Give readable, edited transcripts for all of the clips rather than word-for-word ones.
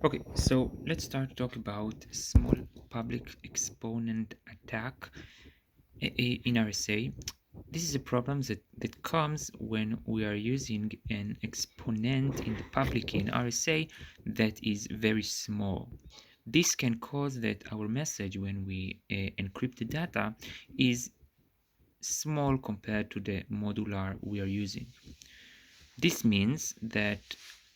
Okay, so let's start to talk about small public exponent attack in RSA. This is a problem that comes when we are using an exponent in the public key in RSA that is very small. This can cause that our message when we encrypt the data is small compared to the modular we are using. This means that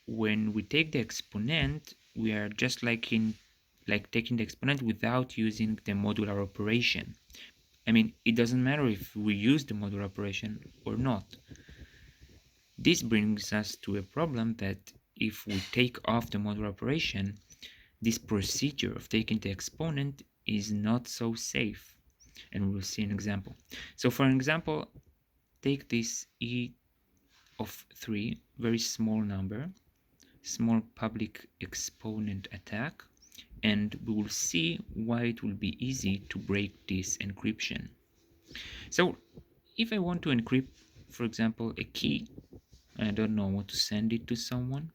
when we take the exponent, we are just like taking the exponent without using the modular operation. I mean, it doesn't matter if we use the modular operation or not. This brings us to a problem that if we take off the modular operation, this procedure of taking the exponent is not so safe. And we'll see an example. So for an example, take this e of 3, very small number, small public exponent attack, and we will see why it will be easy to break this encryption. So if I want to encrypt, for example, a key, I don't know, I want to send it to someone,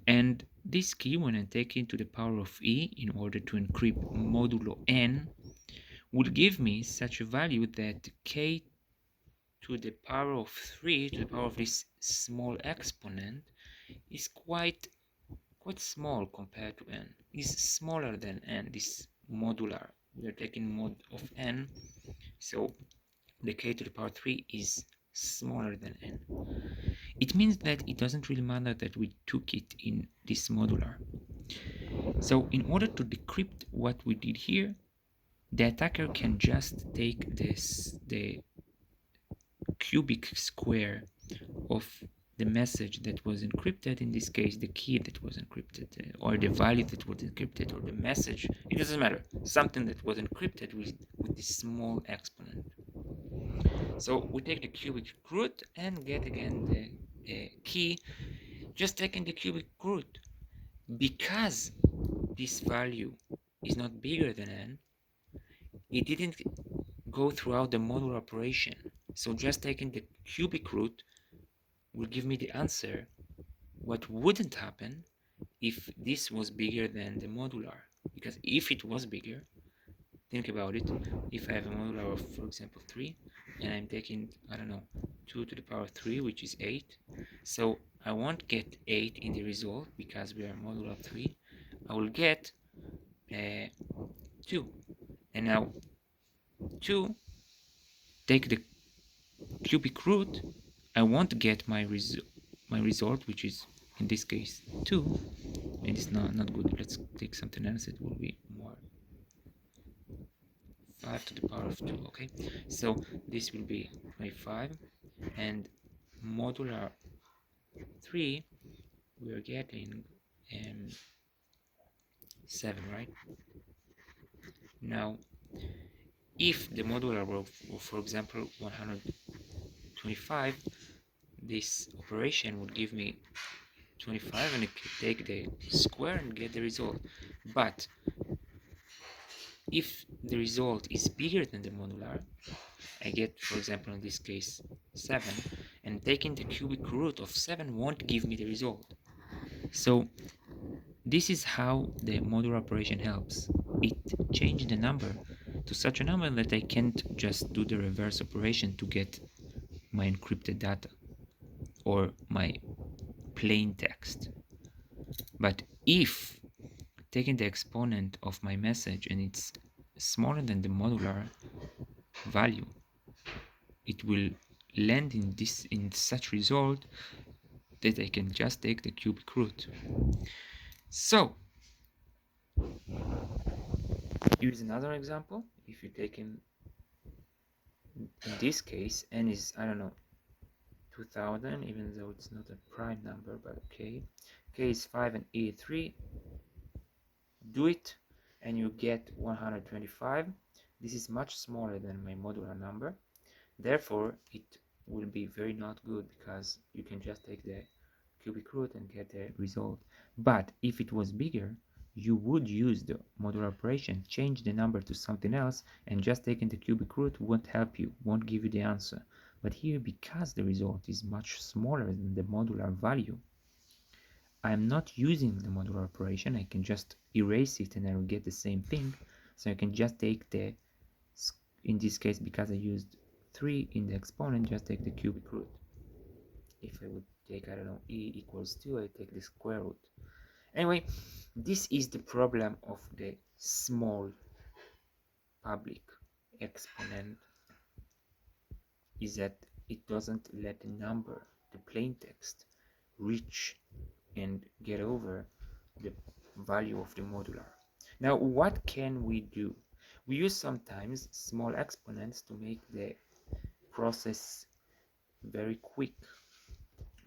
and this key, when I take it to the power of e in order to encrypt modulo n, will give me such a value that k to the power of 3, to the power of this small exponent, is quite small compared to n. Is smaller than n, this modular. We are taking mod of n, so the k to the power 3 is smaller than n. It means that it doesn't really matter that we took it in this modular. So in order to decrypt what we did here, the attacker can just take the cubic square of the message that was encrypted, in this case the key that was encrypted, or the value that was encrypted, or the message, it doesn't matter, something that was encrypted with this small exponent. So we take the cubic root and get again the key, just taking the cubic root. Because this value is not bigger than n, it didn't go throughout the modular operation. So just taking the cubic root will give me the answer. What wouldn't happen if this was bigger than the modular? Because if it was bigger, think about it. If I have a modular of, for example, 3, and I'm taking, I don't know, 2 to the power 3, which is 8. So I won't get 8 in the result because we are modular 3. I will get 2. And now 2, take the cubic root, I won't get my result, which is in this case 2, and it's not good. Let's take something else. It will be more, 5 to the power of 2. Okay, so this will be 25, and modular 3, we are getting 7, right? Now if the modular were, for example, 125, this operation would give me 25, and I could take the square and get the result. But if the result is bigger than the modular, I get, for example, in this case 7, and taking the cubic root of 7 won't give me the result. So this is how the modular operation helps. It changed the number to such a number that I can't just do the reverse operation to get my encrypted data or my plain text. But if taking the exponent of my message and it's smaller than the modular value, it will land in such result that I can just take the cubic root. So here's another example. If you take in this case, n is, I don't know, 2000, even though it's not a prime number, but okay. K is 5 and E 3. Do it and you get 125. This is much smaller than my modular number. Therefore, it will be very not good because you can just take the cubic root and get the result. But if it was bigger, you would use the modular operation, change the number to something else, and just taking the cubic root won't help you, won't give you the answer. But here, because the result is much smaller than the modular value, I'm not using the modular operation, I can just erase it and I will get the same thing. So I can just take the, in this case, because I used 3 in the exponent, just take the cubic root. If I would take, I don't know, e equals 2, I take the square root. Anyway, this is the problem of the small public exponent, is that it doesn't let the number, the plain text, reach and get over the value of the modular. Now, what can we do? We use sometimes small exponents to make the process very quick,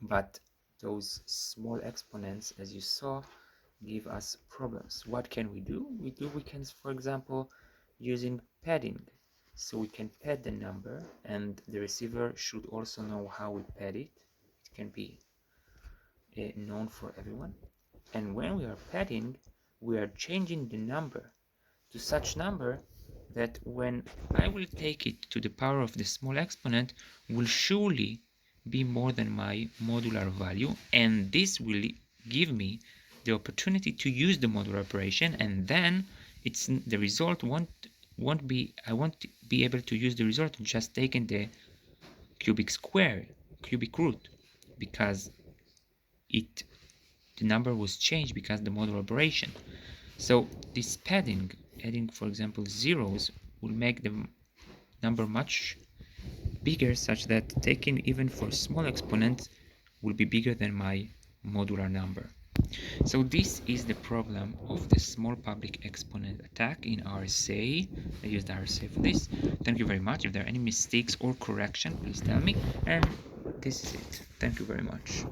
but those small exponents, as you saw, give us problems. What can we do? We can, for example, using padding. So we can pad the number, and the receiver should also know how we pad it. It can be known for everyone. And when we are padding, we are changing the number to such number that when I will take it to the power of the small exponent will surely be more than my modular value, and this will give me the opportunity to use the modular operation, and then it's the result won't be, I won't be able to use the result just taking the cubic root, because it the number was changed because the modular operation. So this padding, adding for example zeros, will make the number much bigger, such that taking even for small exponents will be bigger than my modular number. So this is the problem of the small public exponent attack in RSA. I used RSA for this. Thank you very much. If there are any mistakes or correction, please tell me. And this is it. Thank you very much.